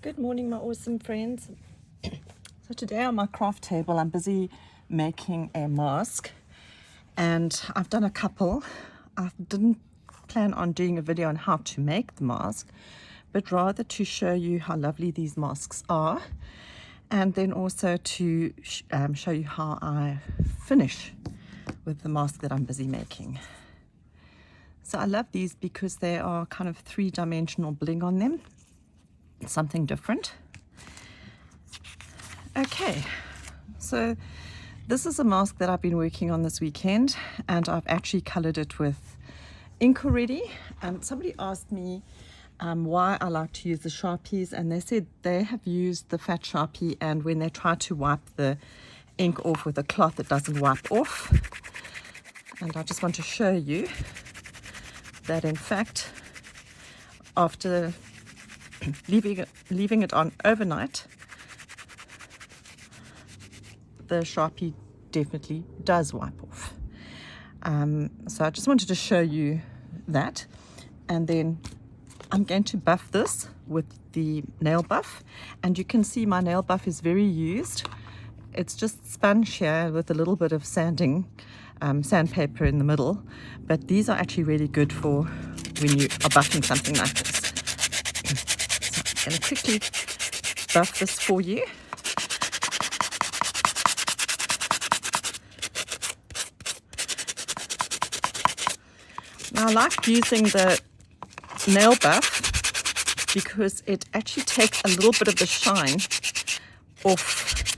Good morning, my awesome friends. So today on my craft table, I'm busy making a mask, and I've done a couple. I didn't plan on doing a video on how to make the mask, but rather to show you how lovely these masks are, and then also to show you how I finish with the mask that I'm busy making. So I love these because they are kind of three-dimensional bling on them. Something different. Okay, so this is a mask that I've been working on this weekend, and I've actually colored it with ink already. And somebody asked me why I like to use the Sharpies, and they said they have used the fat Sharpie, and when they try to wipe the ink off with a cloth, it doesn't wipe off. And I just want to show you that in fact, after leaving it on overnight, the Sharpie definitely does wipe off. So I just wanted to show you that, and then I'm going to buff this with the nail buff, and you can see my nail buff is very used. It's just sponge here with a little bit of sandpaper in the middle, but these are actually really good for when you are buffing something like this. So I'm going to quickly buff this for you. Now, I like using the nail buff because it actually takes a little bit of the shine off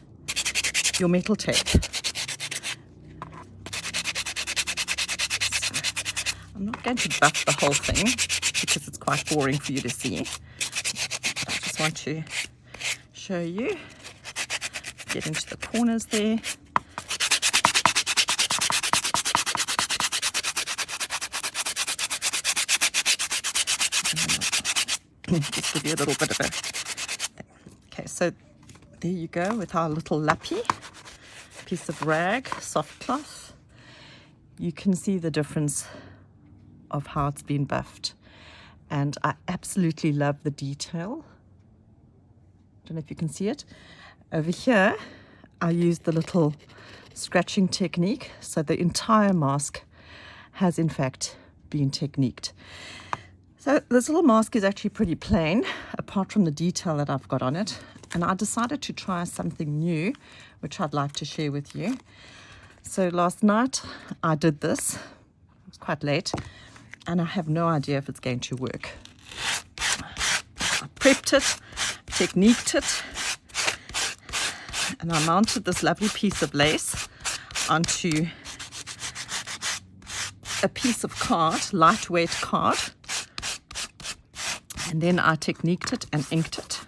your metal tape. So I'm not going to buff the whole thing because it's quite boring for you to see. I just want to show you. Get into the corners there. Just give you a little bit of a thing. Okay, so there you go with our little lappy piece of rag, soft cloth. You can see the difference of how it's been buffed, and I absolutely love the detail. Don't know if you can see it. Over here, I used the little scratching technique, so the entire mask has in fact been techniqued. So this little mask is actually pretty plain, apart from the detail that I've got on it. And I decided to try something new, which I'd like to share with you. So last night I did this. It was quite late, and I have no idea if it's going to work. I prepped it, techniqued it, and I mounted this lovely piece of lace onto a piece of card, lightweight card. And then I techniqued it and inked it.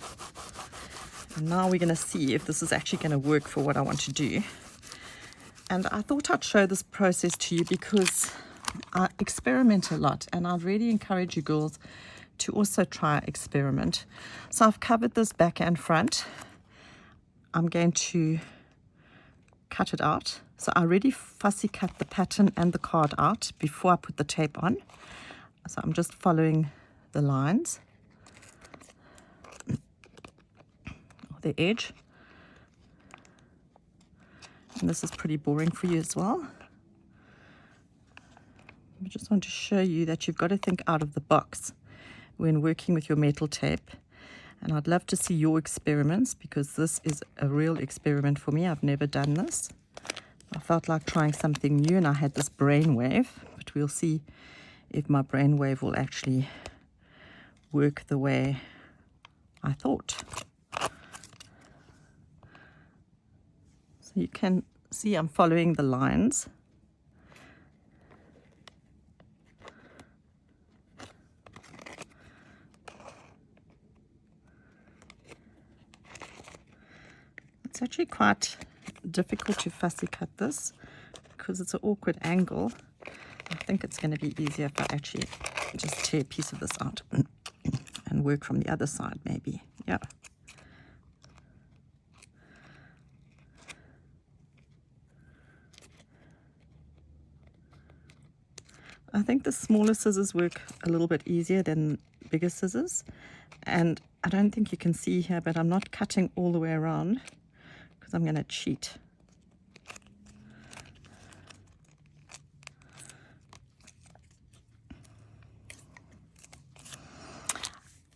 And now we're going to see if this is actually going to work for what I want to do. And I thought I'd show this process to you because I experiment a lot, and I really encourage you girls to also try experiment. So I've covered this back and front. I'm going to cut it out. So I already fussy cut the pattern and the card out before I put the tape on. So I'm just following the lines. The edge, and this is pretty boring for you as well. I just want to show you that you've got to think out of the box when working with your metal tape, and I'd love to see your experiments because this is a real experiment for me. I've never done this. I felt like trying something new, and I had this brainwave, but we'll see if my brainwave will actually work the way I thought. You can see I'm following the lines. It's actually quite difficult to fussy cut this because it's an awkward angle. I think it's going to be easier if I actually just tear a piece of this out and work from the other side maybe. Yeah. I think the smaller scissors work a little bit easier than bigger scissors, and I don't think you can see here, but I'm not cutting all the way around because I'm going to cheat.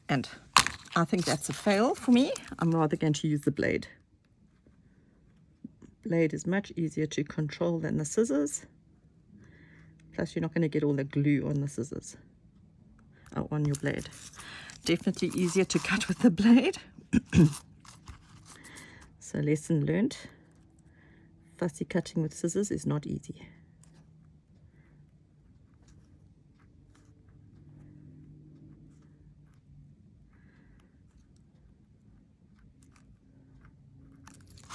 And I think that's a fail for me. I'm rather going to use the blade. Blade is much easier to control than the scissors. Plus, you're not going to get all the glue on the scissors. Oh, on your blade. Definitely easier to cut with the blade. So lesson learned. Fussy cutting with scissors is not easy.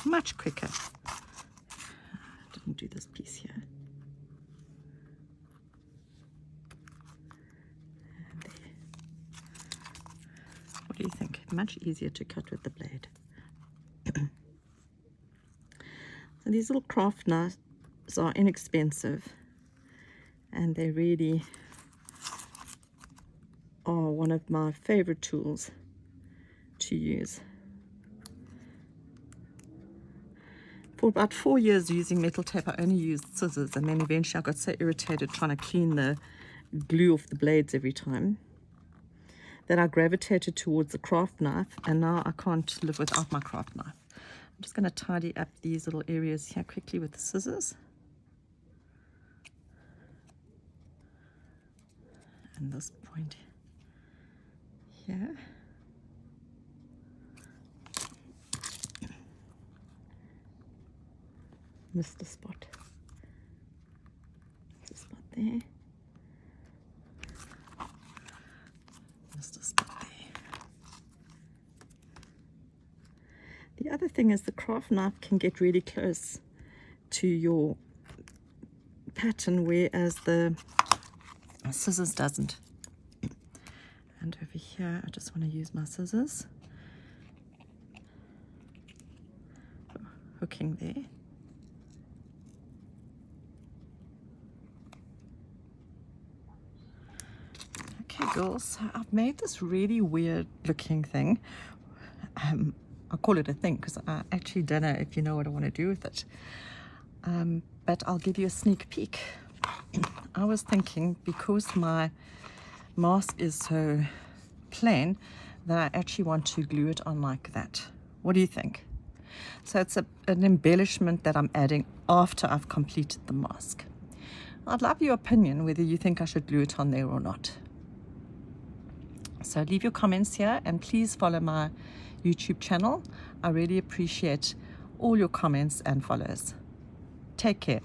Much quicker. I didn't do this piece here. And there. What do you think? Much easier to cut with the blade. So these little craft knives are inexpensive, and they really are one of my favorite tools to use. For about 4 years using metal tape, I only used scissors, and then eventually I got so irritated trying to clean the glue off the blades every time that I gravitated towards the craft knife, and now I can't live without my craft knife. I'm just going to tidy up these little areas here quickly with the scissors. And this point here. Missed a spot. There's a spot there. Missed a spot there. The other thing is the craft knife can get really close to your pattern, whereas the scissors doesn't. And over here, I just want to use my scissors. Hooking there. Okay, girls, so I've made this really weird looking thing. I call it a thing because I actually don't know if you know what I want to do with it. But I'll give you a sneak peek. I was thinking, because my mask is so plain, that I actually want to glue it on like that. What do you think? So it's an embellishment that I'm adding after I've completed the mask. I'd love your opinion whether you think I should glue it on there or not. So leave your comments here, and please follow my YouTube channel. I really appreciate all your comments and follows. Take care.